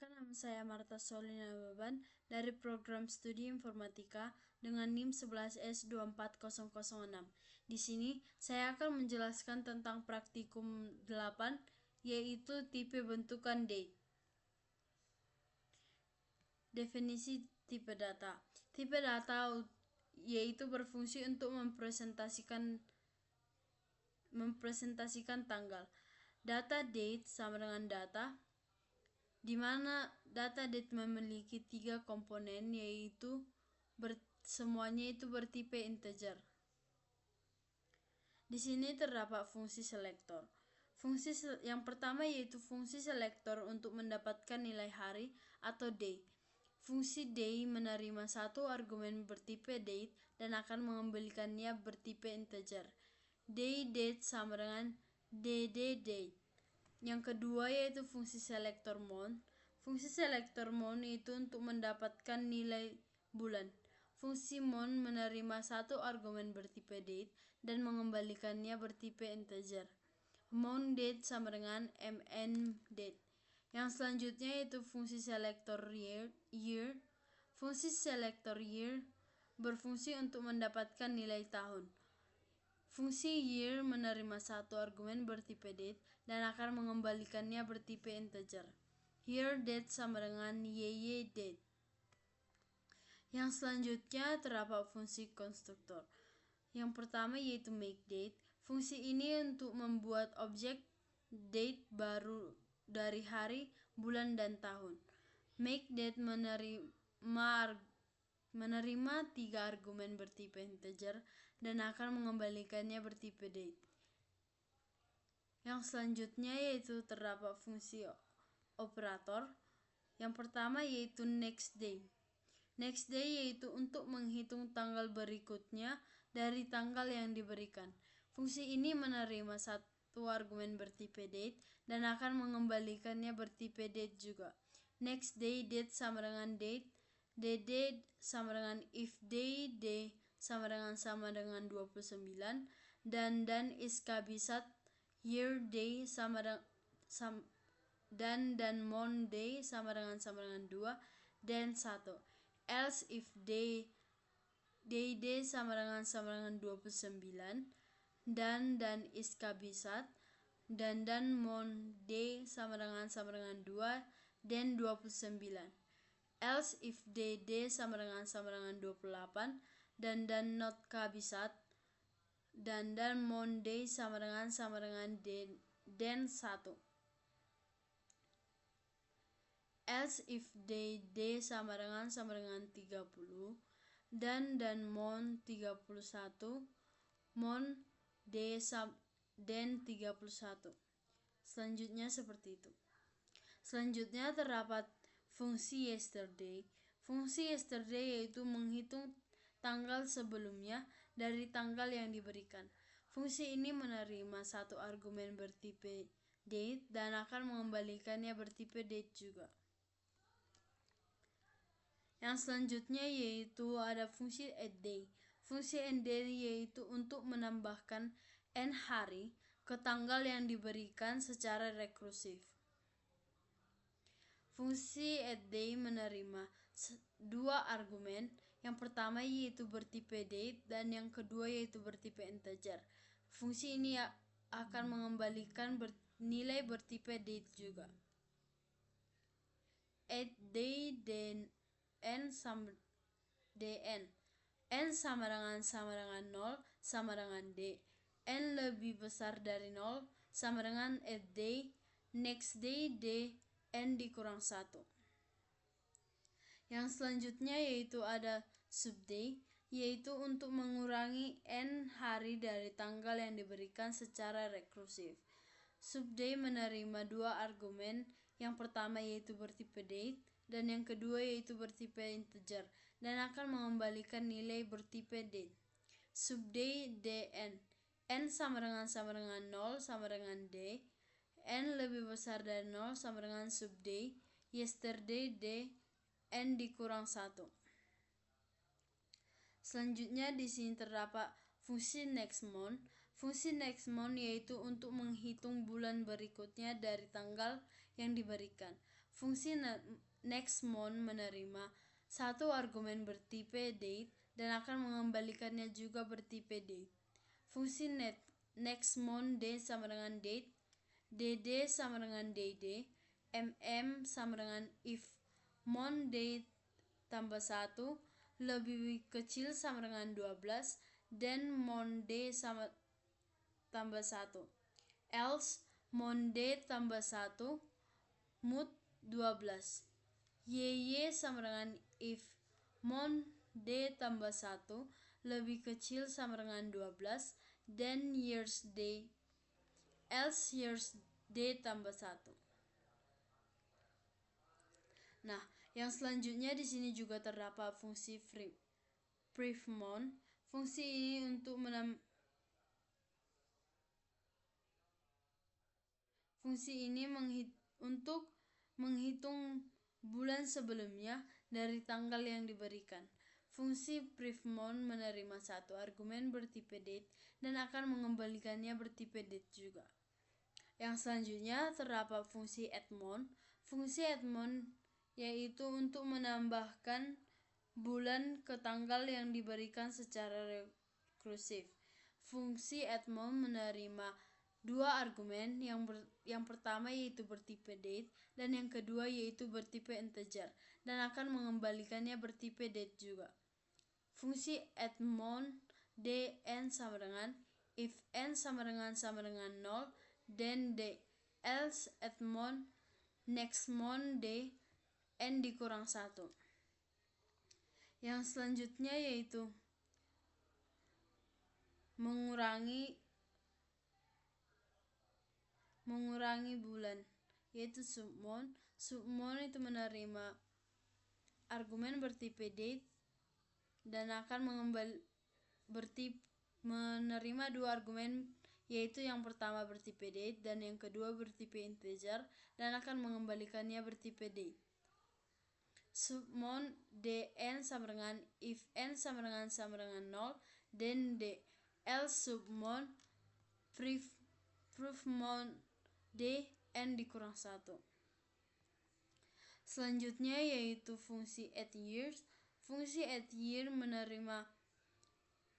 Perkenalkan, nama saya Marta Solina Baban dari program studi informatika dengan NIM 11S24006. Di sini saya akan menjelaskan tentang praktikum 8, yaitu tipe bentukan date. Definisi tipe data. Tipe data yaitu berfungsi untuk mempresentasikan tanggal. Data date sama dengan data, di mana data date memiliki 3 komponen, yaitu semuanya itu bertipe integer. Di sini terdapat fungsi selektor. Fungsi yang pertama yaitu fungsi selektor untuk mendapatkan nilai hari atau day. Fungsi day menerima satu argumen bertipe date dan akan mengembalikannya bertipe integer. Day date sama dengan dd date. Yang kedua yaitu fungsi selektor mount. Fungsi selektor mount itu untuk mendapatkan nilai bulan. Fungsi mount menerima satu argumen bertipe date dan mengembalikannya bertipe integer. Mount date sama dengan mn date. Yang selanjutnya yaitu fungsi selektor year. Fungsi selektor year berfungsi untuk mendapatkan nilai tahun. Fungsi year menerima satu argumen bertipe date dan akan mengembalikannya bertipe integer. Year date sama dengan yy date. Yang selanjutnya terdapat fungsi konstruktor. Yang pertama yaitu make date. Fungsi ini untuk membuat objek date baru dari hari, bulan, dan tahun. Make date menerima 3 argumen bertipe integer dan akan mengembalikannya bertipe date. Yang selanjutnya yaitu terdapat fungsi operator. Yang pertama yaitu next day. Next day yaitu untuk menghitung tanggal berikutnya dari tanggal yang diberikan. Fungsi ini menerima satu argumen bertipe date dan akan mengembalikannya bertipe date juga. Next day date sama dengan date. dd sama dengan if day sama dengan 29 dan is kabisat year day sama dan month day sama dengan 2 dan 1. Else if day sama dengan 29 dan is kabisat dan month day sama dengan 2 dan 29. Else if day sama dengan 28 dan not kabisat dan month day sama dengan dan 1. Else if day sama dengan 30 dan month 31, month day dan 31. Selanjutnya seperti itu. Selanjutnya terdapat fungsi yesterday. Fungsi yesterday yaitu menghitung tanggal sebelumnya dari tanggal yang diberikan. Fungsi ini menerima satu argumen bertipe date dan akan mengembalikannya bertipe date juga. Yang selanjutnya yaitu ada fungsi add day. Fungsi add day yaitu untuk menambahkan n hari ke tanggal yang diberikan secara rekursif. Fungsi add day menerima 2 argumen. Yang pertama yaitu bertipe date dan yang kedua yaitu bertipe integer. Fungsi ini akan mengembalikan nilai bertipe date juga. Add day dan n sama dengan 0 sama dengan d. N lebih besar dari 0 sama dengan add day, next day d, n dikurang 1. Yang selanjutnya yaitu ada subday, yaitu untuk mengurangi n hari dari tanggal yang diberikan secara rekursif. Subday menerima 2 argumen, yang pertama yaitu bertipe date dan yang kedua yaitu bertipe integer dan akan mengembalikan nilai bertipe date. Subday dn, n sama dengan 0 sama dengan d, n lebih besar dari 0 sama dengan subday, yesterday d, n dikurang 1. Selanjutnya di sini terdapat fungsi next month. Fungsi next month yaitu untuk menghitung bulan berikutnya dari tanggal yang diberikan. Fungsi nextMon menerima satu argumen bertipe date dan akan mengembalikannya juga bertipe date. Fungsi nextMon d sama dengan date, dd sama dengan dd, sama dengan if mon d tambah 1 lebih kecil sama dengan 12 dan mon d sama tambah 1. Else mon d tambah 1 mut 12. YY sama dengan if mon D tambah 1 lebih kecil sama dengan 12 dan years D else years D tambah 1. Nah, yang selanjutnya di sini juga terdapat fungsi privmon. Fungsi ini untuk untuk menghitung bulan sebelumnya dari tanggal yang diberikan. Fungsi privmon menerima satu argumen bertipe date dan akan mengembalikannya bertipe date juga. Yang selanjutnya terdapat fungsi addMon. Fungsi addMon yaitu untuk menambahkan bulan ke tanggal yang diberikan secara rekursif. Fungsi addMon menerima dua argumen, yang pertama yaitu bertipe date dan yang kedua yaitu bertipe integer dan akan mengembalikannya bertipe date juga. Fungsi addMon d n sama dengan if n sama dengan 0 dan d else addMon nextMon d n dikurang 1. Yang selanjutnya yaitu mengurangi bulan, yaitu submon. Submon itu menerima argumen bertipe date dan akan menerima dua argumen, yaitu yang pertama bertipe date dan yang kedua bertipe integer dan akan mengembalikannya bertipe date. Submon dn sama dengan if n sama dengan 0 dan d else submon privmon d n dikurang 1. Selanjutnya yaitu fungsi addYear. Fungsi addYear menerima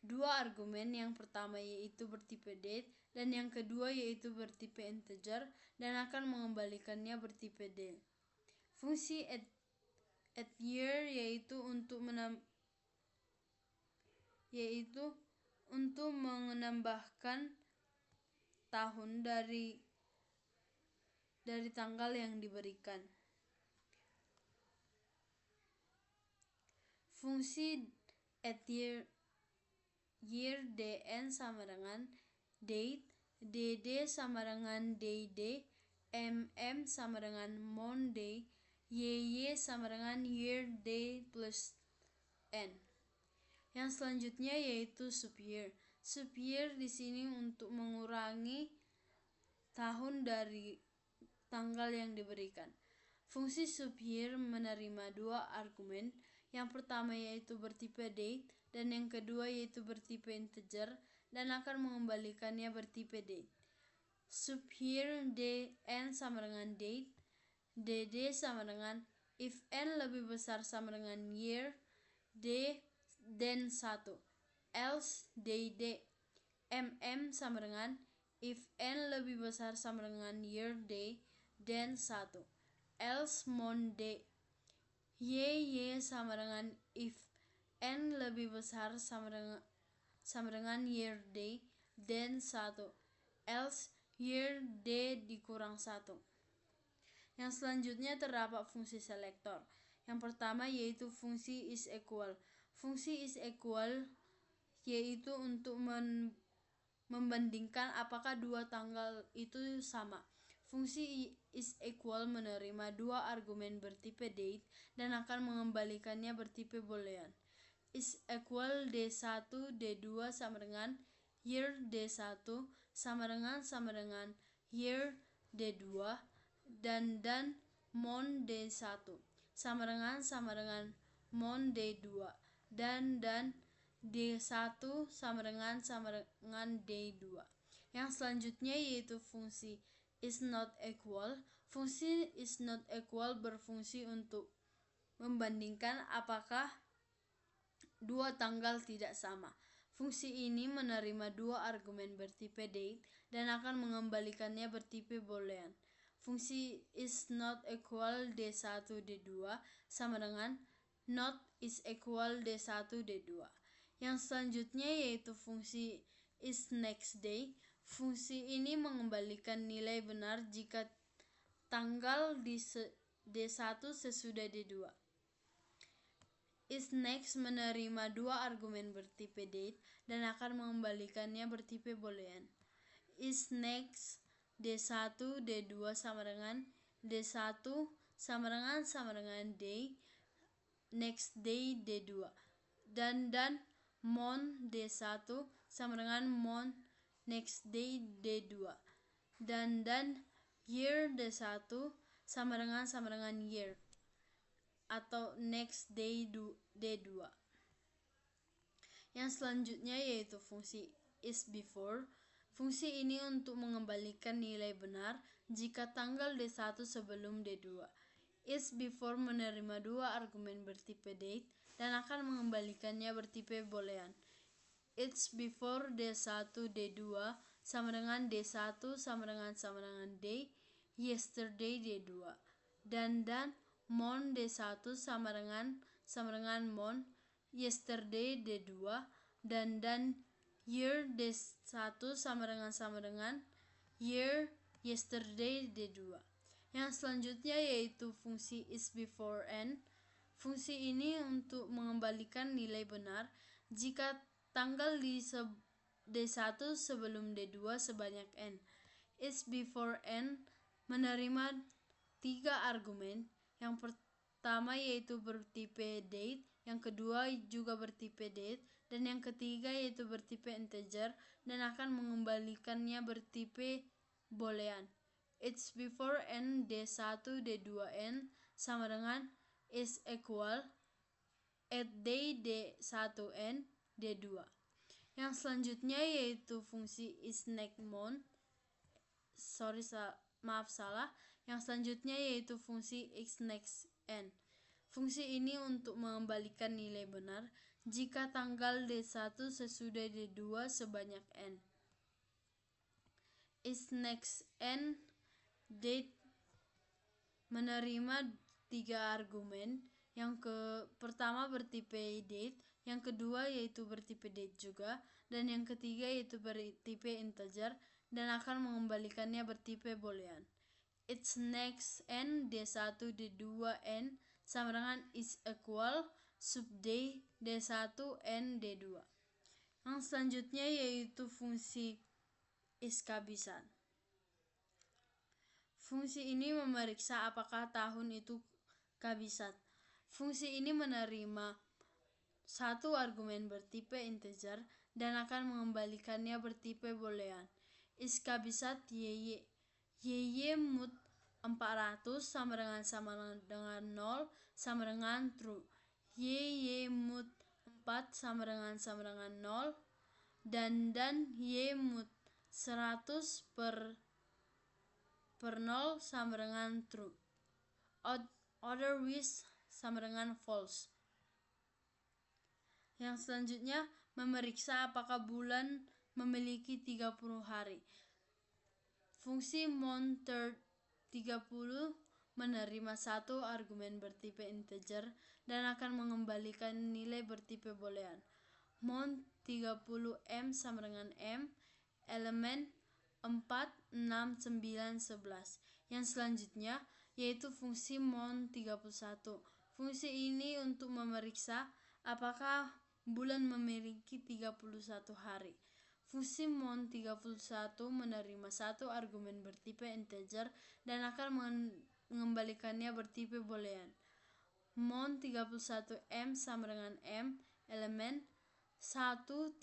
dua argumen, yang pertama yaitu bertipe date dan yang kedua yaitu bertipe integer dan akan mengembalikannya bertipe date. Fungsi addYear yaitu untuk menambahkan tahun dari tanggal yang diberikan. Fungsi addYear dn sama dengan date, dd sama dengan dd, sama dengan monday, YY sama dengan year day plus n. Yang selanjutnya yaitu subyear. Subyear di sini untuk mengurangi tahun dari tanggal yang diberikan. Fungsi subyear menerima dua argumen, yang pertama yaitu bertipe date dan yang kedua yaitu bertipe integer dan akan mengembalikannya bertipe date. Subyear dn sama dengan date, dd sama dengan if n lebih besar sama dengan year d dan 1, else dd, sama dengan if n lebih besar sama dengan year d dan 1, else mon d, YY sama dengan if n lebih besar sama dengan year d dan 1, else year d dikurang 1. Yang selanjutnya terdapat fungsi selektor. Yang pertama yaitu fungsi isEqual. Fungsi isEqual yaitu untuk membandingkan apakah dua tanggal itu sama. Fungsi isEqual menerima dua argumen bertipe date dan akan mengembalikannya bertipe boolean. IsEqual d1 d2 sama dengan year d1 sama dengan year d2 dan mon d1 sama dengan mon d2 dan d1 sama dengan d2. Yang selanjutnya yaitu fungsi is not equal. Fungsi is not equal berfungsi untuk membandingkan apakah dua tanggal tidak sama. Fungsi ini menerima dua argumen bertipe date dan akan mengembalikannya bertipe boolean. Fungsi is not equal D1 D2 sama dengan not is equal D1 D2. Yang selanjutnya yaitu fungsi is next day. Fungsi ini mengembalikan nilai benar jika tanggal di D1 sesudah D2. Is next menerima dua argumen bertipe date dan akan mengembalikannya bertipe boolean. Is next D1 D2 sama dengan D1 sama dengan day next day D2 dan mon D1 sama dengan mon next day D2 dan year D1 sama dengan year atau next day D2. Yang selanjutnya yaitu fungsi is before. Fungsi ini untuk mengembalikan nilai benar jika tanggal D1 sebelum D2. Is before menerima dua argumen bertipe date dan akan mengembalikannya bertipe boolean. It's before D1 D2 sama dengan D1 sama dengan day yesterday D2 dan mon D1 sama dengan mon yesterday D2 dan year D1 sama dengan year yesterday D2. Yang selanjutnya yaitu fungsi is before n. Fungsi ini untuk mengembalikan nilai benar jika tanggal di D1 sebelum D2 sebanyak n. Is before n menerima tiga argumen. Yang pertama yaitu bertipe date, yang kedua juga bertipe date, dan yang ketiga yaitu bertipe integer dan akan mengembalikannya bertipe boolean. It's before n D1 D2n sama dengan is equal at day D1n D2. Yang selanjutnya yaitu fungsi is next mon. Yang selanjutnya yaitu fungsi is next n. Fungsi ini untuk mengembalikan nilai benar jika tanggal D1 sesudah D2 sebanyak n. Is next n date menerima tiga argumen. Yang pertama bertipe date, yang kedua yaitu bertipe date juga, dan yang ketiga yaitu bertipe integer dan akan mengembalikannya bertipe boolean. It's next n D1 D2 n sama dengan is equal subday D1 n D2. Yang selanjutnya yaitu fungsi is kabisan. Fungsi ini memeriksa apakah tahun itu kabisat. Fungsi ini menerima satu argumen bertipe integer dan akan mengembalikannya bertipe boolean. Is kabisat YY mut 400 sama dengan 0 sama dengan true. YY mut 4 sama dengan 0 dan Y mut 100 per 0 sama dengan true. Otherwise sama dengan false. Yang selanjutnya memeriksa apakah bulan memiliki 30 hari. Fungsi mon30 menerima satu argumen bertipe integer dan akan mengembalikan nilai bertipe boolean. Mon30m sama dengan m, elemen 4, 6, 9, 11. Yang selanjutnya yaitu fungsi mon31. Fungsi ini untuk memeriksa apakah bulan memiliki 31 hari. Fungsi mon31 menerima satu argumen bertipe integer dan akan mengembalikannya bertipe boolean. Mon31m sama dengan m, elemen 1, 3,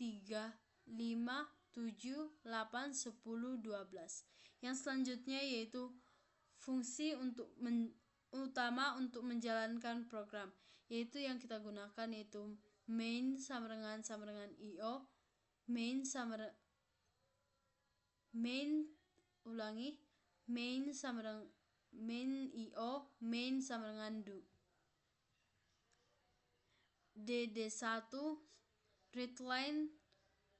5, 7, 8, 10, 12. Yang selanjutnya yaitu fungsi utama untuk menjalankan program, yaitu yang kita gunakan yaitu main sama dengan io, main main sama dengan main sama dengan do. DD1 readline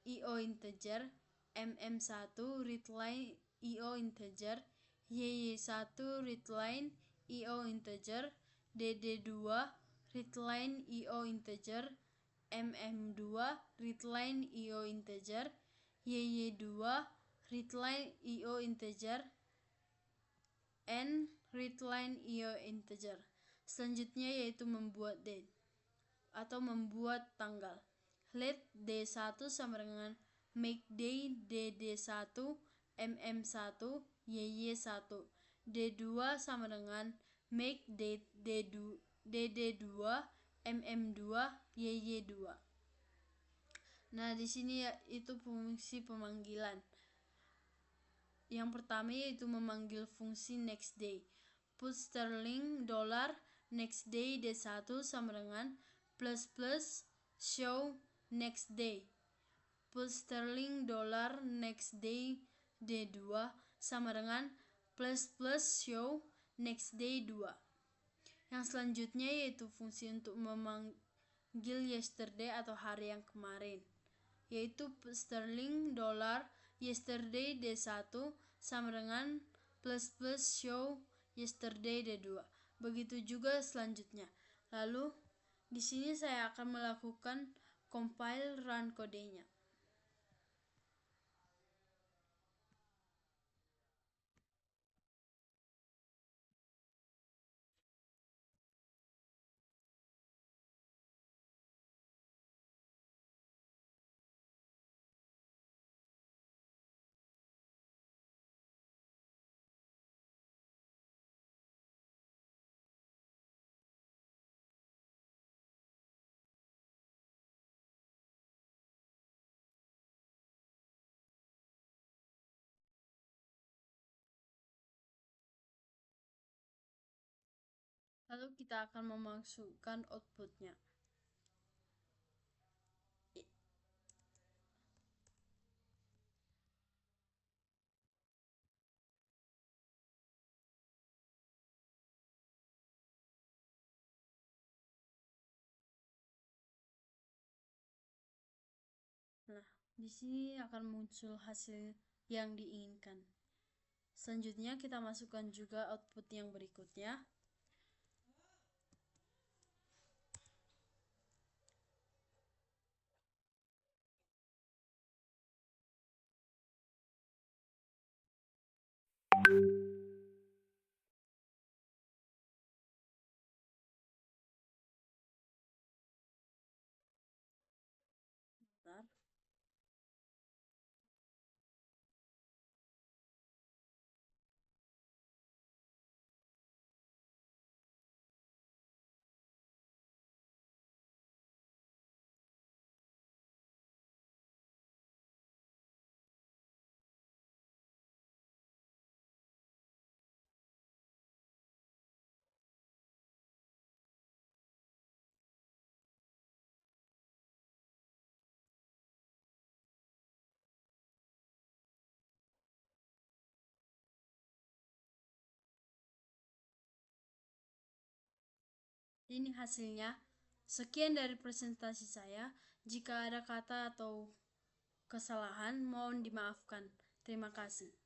IO integer, MM1 readline IO integer, YY1 readline IO integer, DD2 readline IO integer, MM2 readline IO integer, YY2 readline IO integer, N readline IO integer. Selanjutnya yaitu membuat date atau membuat tanggal. Let D1 sama dengan make day DD1 MM1 YY1. D2 sama dengan make date DD2 MM2 YY2. Nah, di sini itu fungsi pemanggilan. Yang pertama yaitu memanggil fungsi next day. Put sterling dollar next day D1 sama dengan plus plus show next day. Put sterling dollar next day D2 sama dengan plus plus show next day 2. Yang selanjutnya yaitu fungsi untuk memanggil yesterday atau hari yang kemarin, yaitu put sterling dollar yesterday D1 sama dengan plus plus show yesterday D2. Begitu juga selanjutnya. Lalu di sini saya akan melakukan compile run kodenya. Lalu kita akan memasukkan outputnya. Nah, di sini akan muncul hasil yang diinginkan. Selanjutnya kita masukkan juga output yang berikutnya. Bentar. Ini hasilnya. Sekian dari presentasi saya. Jika ada kata atau kesalahan, mohon dimaafkan. Terima kasih.